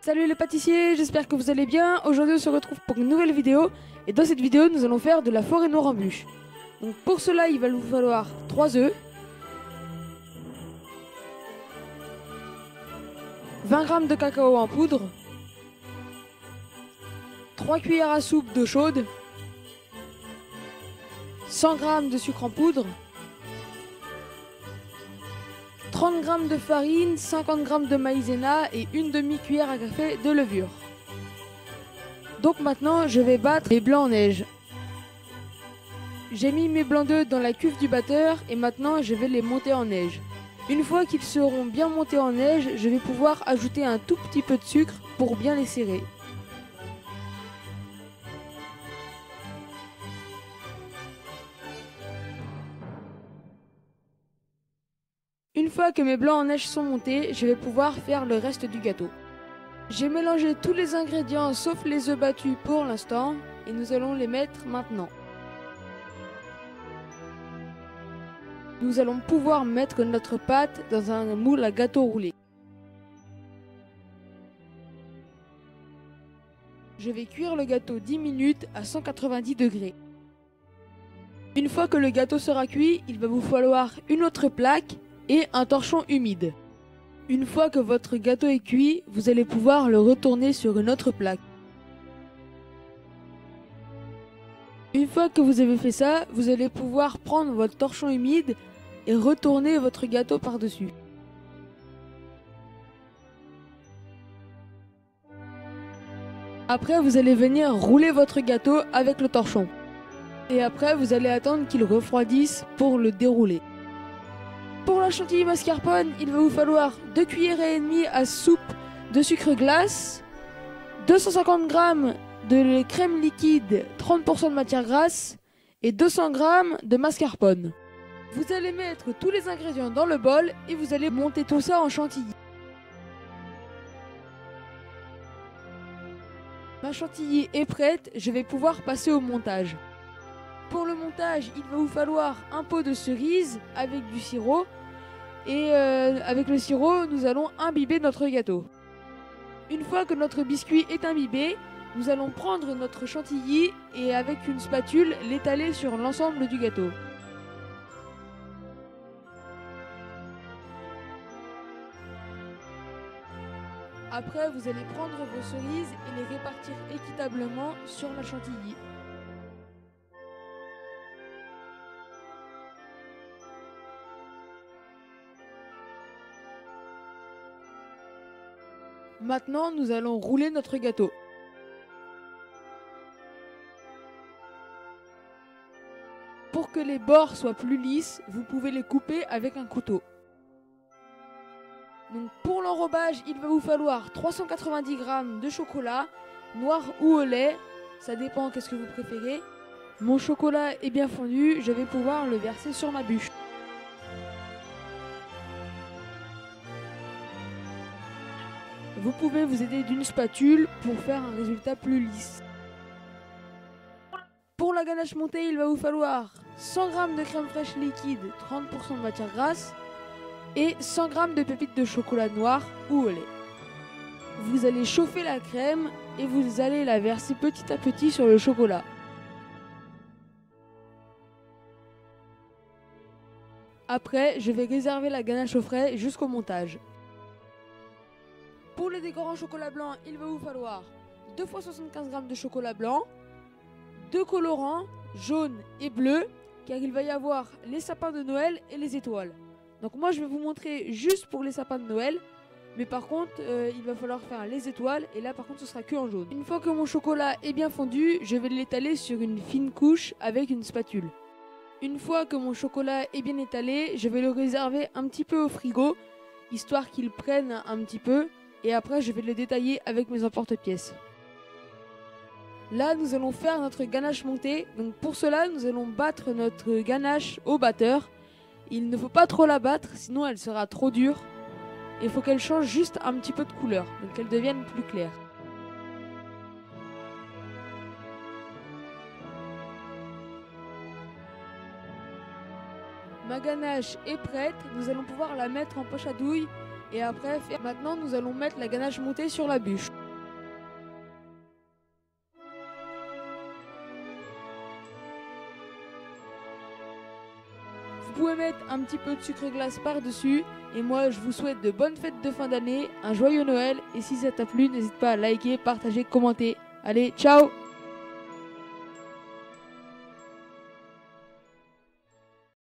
Salut les pâtissiers, j'espère que vous allez bien. Aujourd'hui on se retrouve pour une nouvelle vidéo. Et dans cette vidéo nous allons faire de la forêt noire en bûche. Donc pour cela il va vous falloir 3 œufs, 20 g de cacao en poudre, 3 cuillères à soupe d'eau chaude, 100 g de sucre en poudre, 30 g de farine, 50 g de maïzena et une demi-cuillère à café de levure. Donc maintenant je vais battre les blancs en neige. J'ai mis mes blancs d'œufs dans la cuve du batteur et maintenant je vais les monter en neige. Une fois qu'ils seront bien montés en neige, je vais pouvoir ajouter un tout petit peu de sucre pour bien les serrer. Une fois que mes blancs en neige sont montés, je vais pouvoir faire le reste du gâteau. J'ai mélangé tous les ingrédients sauf les œufs battus pour l'instant et nous allons les mettre maintenant. Nous allons pouvoir mettre notre pâte dans un moule à gâteau roulé. Je vais cuire le gâteau 10 minutes à 190 degrés. Une fois que le gâteau sera cuit, il va vous falloir une autre plaque et un torchon humide. Une fois que votre gâteau est cuit, vous allez pouvoir le retourner sur une autre plaque. Une fois que vous avez fait ça, vous allez pouvoir prendre votre torchon humide et retourner votre gâteau par-dessus. Après, vous allez venir rouler votre gâteau avec le torchon. Et après, vous allez attendre qu'il refroidisse pour le dérouler. Pour la chantilly mascarpone, il va vous falloir 2 cuillères et demie à soupe de sucre glace, 250 g de crème liquide, 30% de matière grasse et 200 g de mascarpone. Vous allez mettre tous les ingrédients dans le bol et vous allez monter tout ça en chantilly. Ma chantilly est prête, je vais pouvoir passer au montage. Pour le montage, il va vous falloir un pot de cerise avec du sirop. Et avec le sirop, nous allons imbiber notre gâteau. Une fois que notre biscuit est imbibé, nous allons prendre notre chantilly et avec une spatule, l'étaler sur l'ensemble du gâteau. Après, vous allez prendre vos cerises et les répartir équitablement sur la chantilly. Maintenant, nous allons rouler notre gâteau. Pour que les bords soient plus lisses, vous pouvez les couper avec un couteau. Donc pour l'enrobage, il va vous falloir 390 g de chocolat, noir ou au lait, ça dépend qu'est-ce que vous préférez. Mon chocolat est bien fondu, je vais pouvoir le verser sur ma bûche. Vous pouvez vous aider d'une spatule pour faire un résultat plus lisse. Pour la ganache montée, il va vous falloir 100 g de crème fraîche liquide, 30% de matière grasse et 100 g de pépites de chocolat noir ou au lait. Vous allez chauffer la crème et vous allez la verser petit à petit sur le chocolat. Après, je vais réserver la ganache au frais jusqu'au montage. Pour le décor en chocolat blanc, il va vous falloir 2 fois 75 g de chocolat blanc, 2 colorants, jaune et bleu, car il va y avoir les sapins de Noël et les étoiles. Donc moi je vais vous montrer juste pour les sapins de Noël, mais par contre il va falloir faire les étoiles et là par contre ce sera que en jaune. Une fois que mon chocolat est bien fondu, je vais l'étaler sur une fine couche avec une spatule. Une fois que mon chocolat est bien étalé, je vais le réserver un petit peu au frigo, histoire qu'il prenne un petit peu. Et après je vais le détailler avec mes emporte-pièces. Là nous allons faire notre ganache montée. Donc pour cela nous allons battre notre ganache au batteur. Il ne faut pas trop la battre sinon elle sera trop dure. Il faut qu'elle change juste un petit peu de couleur, donc qu'elle devienne plus claire. Ma ganache est prête, nous allons pouvoir la mettre en poche à douille Et après, maintenant nous allons mettre la ganache montée sur la bûche. Vous pouvez mettre un petit peu de sucre glace par-dessus. Et moi, je vous souhaite de bonnes fêtes de fin d'année, un joyeux Noël. Et si ça t'a plu, n'hésite pas à liker, partager, commenter. Allez, ciao!